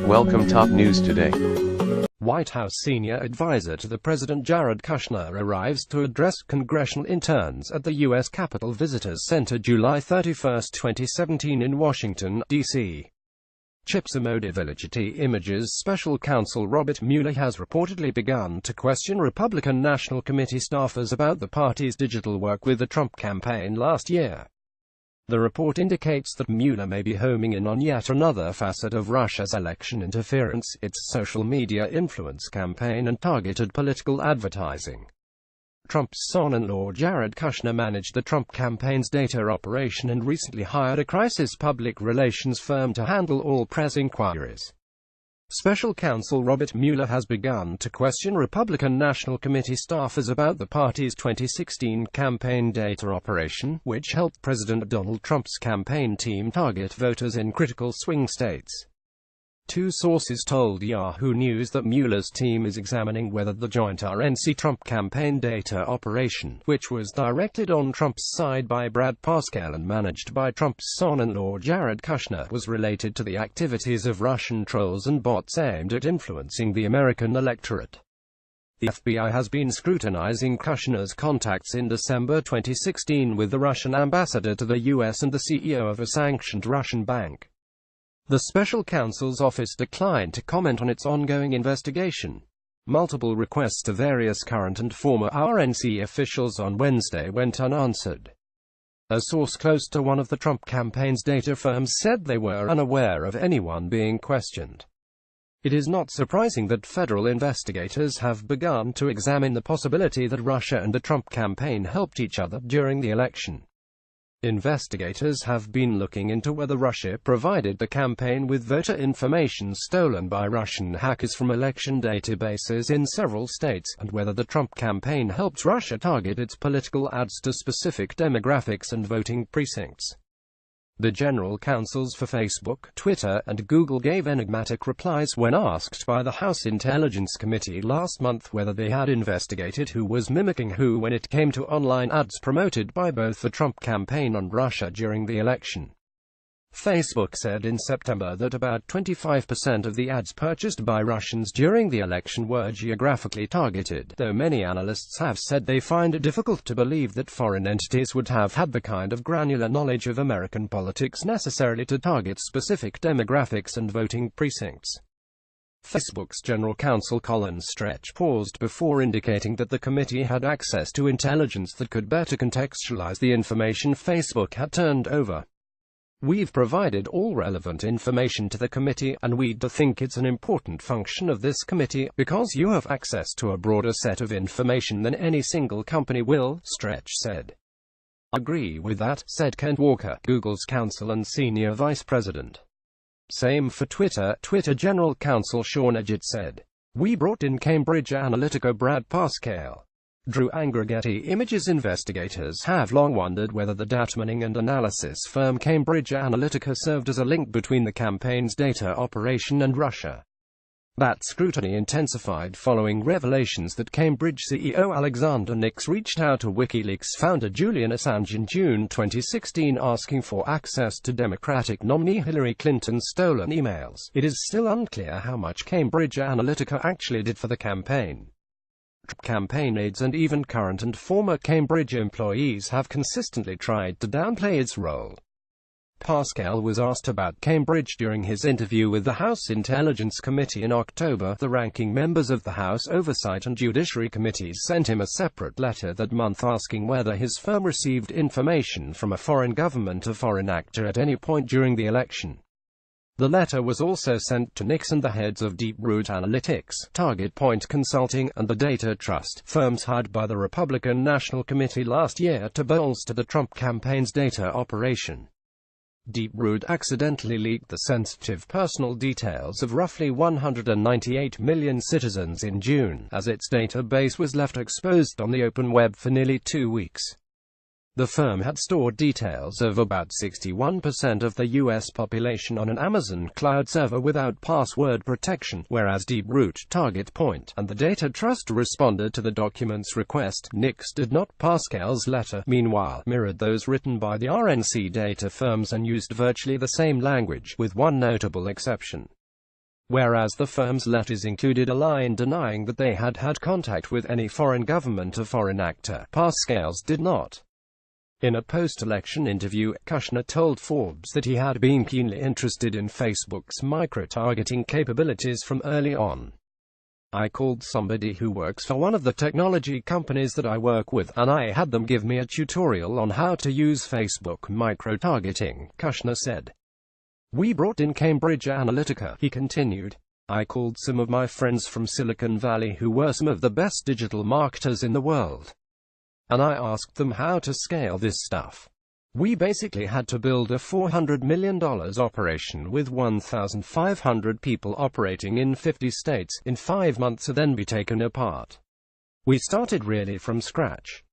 Welcome top news today. White House senior advisor to the president Jared Kushner arrives to address congressional interns at the U.S. Capitol Visitors Center July 31, 2017 in Washington, D.C. SomodevillaGetty images special counsel Robert Mueller has reportedly begun to question Republican National Committee staffers about the party's digital work with the Trump campaign last year. The report indicates that Mueller may be homing in on yet another facet of Russia's election interference, its social media influence campaign and targeted political advertising. Trump's son-in-law Jared Kushner managed the Trump campaign's data operation and recently hired a crisis public relations firm to handle all press inquiries. Special counsel Robert Mueller has begun to question Republican National Committee staffers about the party's 2016 campaign data operation, which helped President Donald Trump's campaign team target voters in critical swing states. Two sources told Yahoo News that Mueller's team is examining whether the joint RNC-Trump campaign data operation, which was directed on Trump's side by Brad Parscale and managed by Trump's son-in-law Jared Kushner, was related to the activities of Russian trolls and bots aimed at influencing the American electorate. The FBI has been scrutinizing Kushner's contacts in December 2016 with the Russian ambassador to the U.S. and the CEO of a sanctioned Russian bank. The special counsel's office declined to comment on its ongoing investigation. Multiple requests to various current and former RNC officials on Wednesday went unanswered. A source close to one of the Trump campaign's data firms said they were unaware of anyone being questioned. It is not surprising that federal investigators have begun to examine the possibility that Russia and the Trump campaign helped each other during the election. Investigators have been looking into whether Russia provided the campaign with voter information stolen by Russian hackers from election databases in several states, and whether the Trump campaign helped Russia target its political ads to specific demographics and voting precincts. The general counsels for Facebook, Twitter, and Google gave enigmatic replies when asked by the House Intelligence Committee last month whether they had investigated who was mimicking who when it came to online ads promoted by both the Trump campaign and Russia during the election. Facebook said in September that about 25% of the ads purchased by Russians during the election were geographically targeted, though many analysts have said they find it difficult to believe that foreign entities would have had the kind of granular knowledge of American politics necessarily to target specific demographics and voting precincts. Facebook's general counsel Colin Stretch paused before indicating that the committee had access to intelligence that could better contextualize the information Facebook had turned over. "We've provided all relevant information to the committee, and we do think it's an important function of this committee, because you have access to a broader set of information than any single company will," Stretch said. "I agree with that," said Kent Walker, Google's counsel and senior vice president. Same for Twitter. Twitter general counsel Sean Edgett said, "We brought in Cambridge Analytica Brad Parscale. Drew Getty images investigators have long wondered whether the data mining and analysis firm Cambridge Analytica served as a link between the campaign's data operation and Russia. That scrutiny intensified following revelations that Cambridge CEO Alexander Nix reached out to WikiLeaks founder Julian Assange in June 2016 asking for access to Democratic nominee Hillary Clinton's stolen emails. It is still unclear how much Cambridge Analytica actually did for the campaign. Campaign aides and even current and former Cambridge employees have consistently tried to downplay its role. Parscale was asked about Cambridge during his interview with the House Intelligence Committee in October. The ranking members of the House Oversight and Judiciary Committees sent him a separate letter that month asking whether his firm received information from a foreign government or foreign actor at any point during the election. The letter was also sent to Nix and the heads of Deep Root Analytics, Target Point Consulting, and the Data Trust, firms hired by the Republican National Committee last year to bolster the Trump campaign's data operation. Deep Root accidentally leaked the sensitive personal details of roughly 198 million citizens in June, as its database was left exposed on the open web for nearly 2 weeks. The firm had stored details of about 61% of the U.S. population on an Amazon cloud server without password protection, whereas Deep Root, Target Point, and the Data Trust responded to the document's request. Nix did not. Parscale's letter, meanwhile, mirrored those written by the RNC data firms and used virtually the same language, with one notable exception. whereas the firm's letters included a line denying that they had had contact with any foreign government or foreign actor. Pascal's did not. In a post-election interview, Kushner told Forbes that he had been keenly interested in Facebook's micro-targeting capabilities from early on. I called somebody who works for one of the technology companies that I work with, and I had them give me a tutorial on how to use Facebook micro-targeting, Kushner said. We brought in Cambridge Analytica, he continued. I called some of my friends from Silicon Valley who were some of the best digital marketers in the world, and I asked them how to scale this stuff. We basically had to build a $400 million operation with 1,500 people operating in 50 states in 5 months and then be taken apart. We started really from scratch.